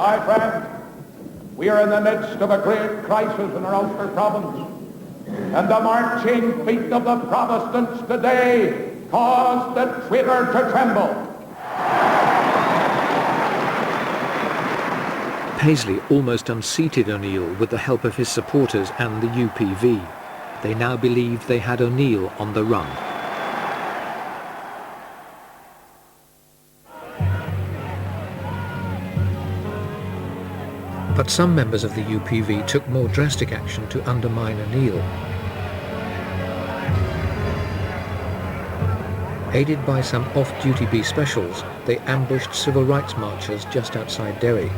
My friends, we are in the midst of a great crisis in our Ulster province, and the marching feet of the Protestants today cause the trigger to tremble. Paisley almost unseated O'Neill with the help of his supporters and the UPV. They now believed they had O'Neill on the run. But some members of the UPV took more drastic action to undermine O'Neill. Aided by some off-duty B specials, they ambushed civil rights marchers just outside Derry.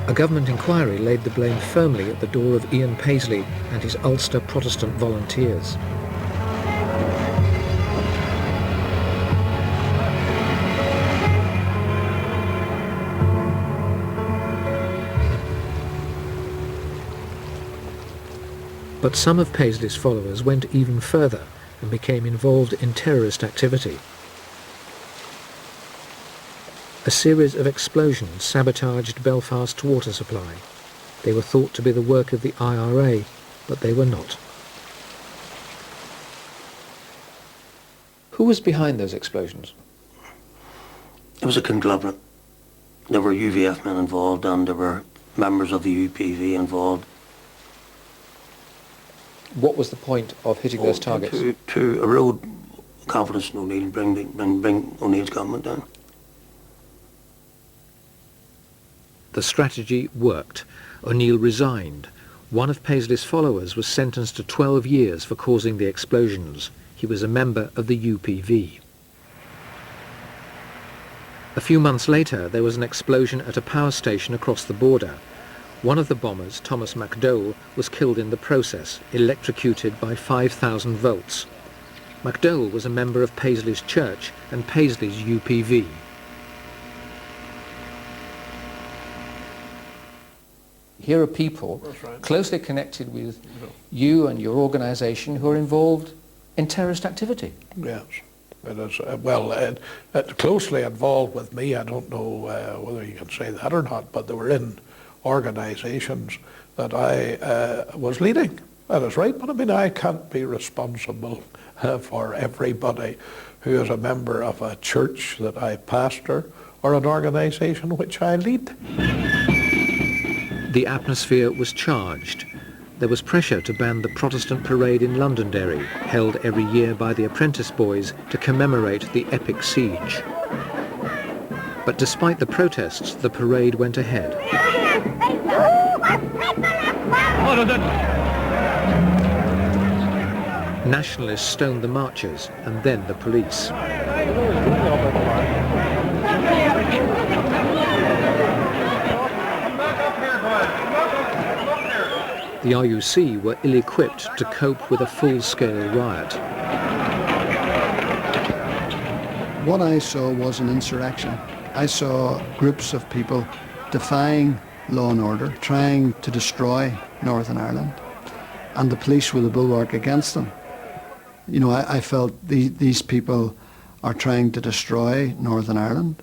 A government inquiry laid the blame firmly at the door of Ian Paisley and his Ulster Protestant volunteers. But some of Paisley's followers went even further and became involved in terrorist activity. A series of explosions sabotaged Belfast's water supply. They were thought to be the work of the IRA, but they were not. Who was behind those explosions? It was a conglomerate. There were UVF men involved and there were members of the UPV involved. What was the point of hitting those targets? To erode confidence in O'Neill and bring O'Neill's government down. The strategy worked. O'Neill resigned. One of Paisley's followers was sentenced to 12 years for causing the explosions. He was a member of the UPV. A few months later, there was an explosion at a power station across the border. One of the bombers, Thomas MacDowell, was killed in the process, electrocuted by 5,000 volts. MacDowell was a member of Paisley's church and Paisley's UPV. Here are people closely closely with you and your organisation who are involved in terrorist activity. Yes, it is. Closely involved with me. I don't know whether you can say that or not, but they were in organisations that I was leading. That is right, but I mean, I can't be responsible for everybody who is a member of a church that I pastor or an organisation which I lead. The atmosphere was charged. There was pressure to ban the Protestant parade in Londonderry, held every year by the apprentice boys to commemorate the epic siege. But despite the protests, the parade went ahead. Nationalists stoned the marchers and then the police. The RUC were ill-equipped to cope with a full-scale riot. What I saw was an insurrection. I saw groups of people defying law and order, trying to destroy Northern Ireland, and the police were the bulwark against them. You know, I felt these people are trying to destroy Northern Ireland.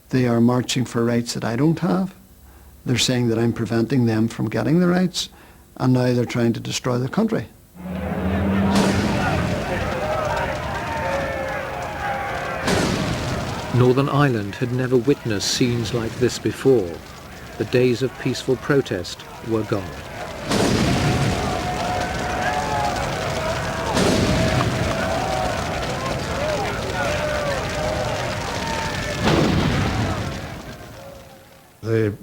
They are marching for rights that I don't have. They're saying that I'm preventing them from getting the rights, and now they're trying to destroy the country. Northern Ireland had never witnessed scenes like this before. The days of peaceful protest were gone. The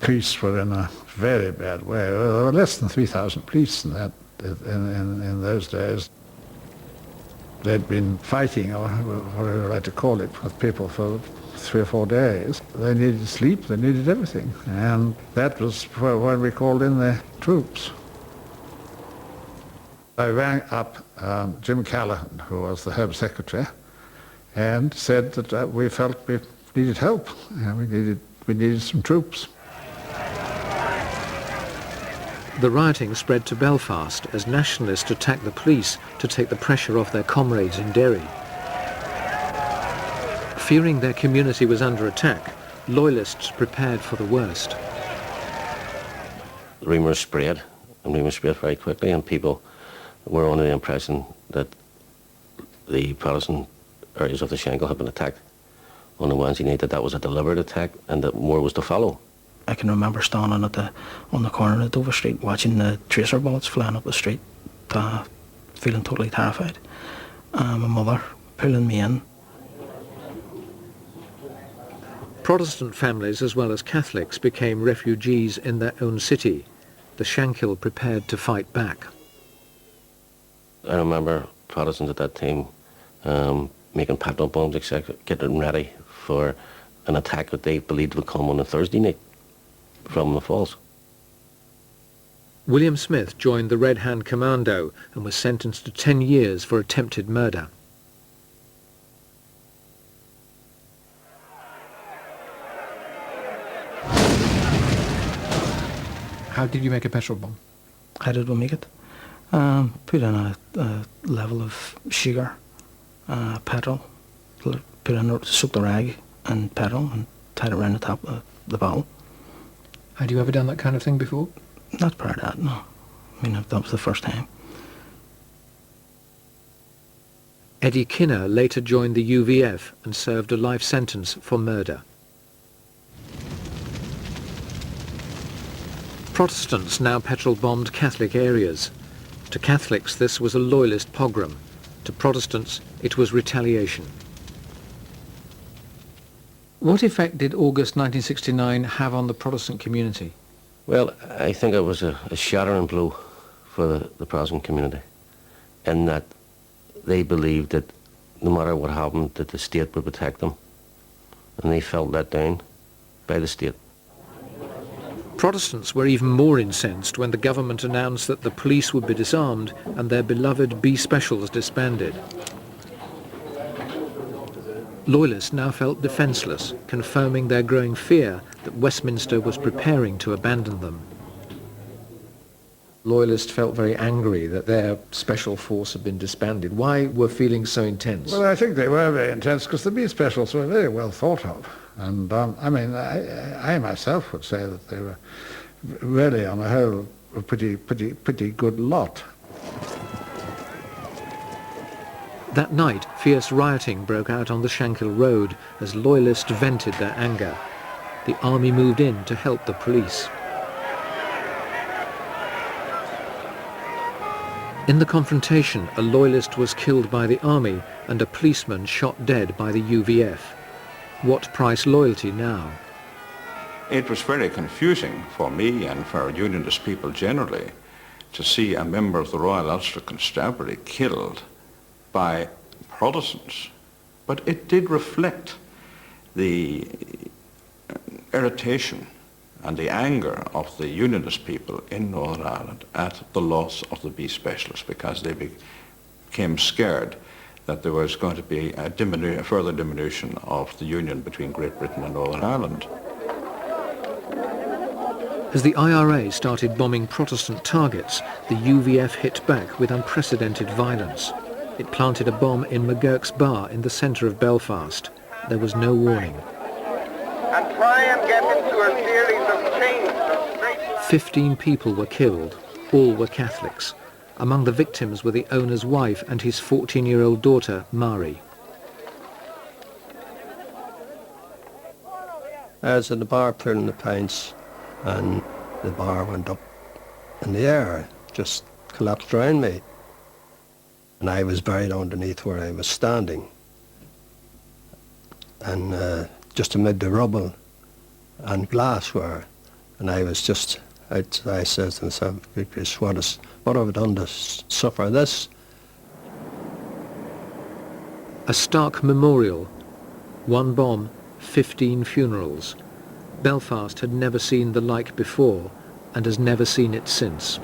police were in a very bad way. There were less than 3,000 police in those days. They'd been fighting, or whatever you like to call it, with people for 3 or 4 days. They needed sleep, they needed everything. And that was when we called in the troops. I rang up Jim Callaghan, who was the Home Secretary, and said that we felt we needed help, and we needed some troops. The rioting spread to Belfast as nationalists attacked the police to take the pressure off their comrades in Derry. Fearing their community was under attack, Loyalists prepared for the worst. Rumours spread, and rumours spread very quickly, and people were under the impression that the Protestant areas of the Shankill had been attacked on the Wednesday night, that was a deliberate attack and that more was to follow. I can remember standing on the corner of Dover Street watching the tracer bullets flying up the street, feeling totally terrified. My mother pulling me in. Protestant families as well as Catholics became refugees in their own city. The Shankill prepared to fight back. I remember Protestants at that time making petrol bombs, etc., getting ready for an attack that they believed would come on a Thursday night from the falls. William Smith joined the Red Hand Commando and was sentenced to 10 years for attempted murder. How did you make a petrol bomb? How did we make it? Put in a level of sugar, petrol, put in, soak the rag and petrol and tied it around the top of the bottle. Had you ever done that kind of thing before? Not prior to that, no. I mean, that was the first time. Eddie Kinner later joined the UVF and served a life sentence for murder. Protestants now petrol-bombed Catholic areas. To Catholics, this was a Loyalist pogrom. To Protestants, it was retaliation. What effect did August 1969 have on the Protestant community? Well, I think it was a shattering blow for the Protestant community, in that they believed that no matter what happened, that the state would protect them, and they felt let down by the state. Protestants were even more incensed when the government announced that the police would be disarmed and their beloved B Specials disbanded. Loyalists now felt defenceless, confirming their growing fear that Westminster was preparing to abandon them. Loyalists felt very angry that their special force had been disbanded. Why were feelings so intense? Well, I think they were very intense because the B Specials were very well thought of. And I mean, I myself would say that they were really, on the whole, a pretty good lot. That night, fierce rioting broke out on the Shankill Road as Loyalists vented their anger. The army moved in to help the police. In the confrontation, a Loyalist was killed by the army and a policeman shot dead by the UVF. What price loyalty now? It was very confusing for me and for Unionist people generally to see a member of the Royal Ulster Constabulary killed by Protestants. But it did reflect the irritation and the anger of the Unionist people in Northern Ireland at the loss of the B Specialists, because they became scared that there was going to be a further diminution of the union between Great Britain and Northern Ireland. As the IRA started bombing Protestant targets, the UVF hit back with unprecedented violence. It planted a bomb in McGurk's Bar in the centre of Belfast. There was no warning. And try and get into a series of chains. 15 people were killed. All were Catholics. Among the victims were the owner's wife and his 14-year-old daughter, Mari. I was in the bar pulling the pints, and the bar went up in the air, just collapsed around me. And I was buried underneath where I was standing. And just amid the rubble and glassware, and I was just out. I said to myself, what have I done to suffer this? A stark memorial. One bomb, 15 funerals. Belfast had never seen the like before and has never seen it since.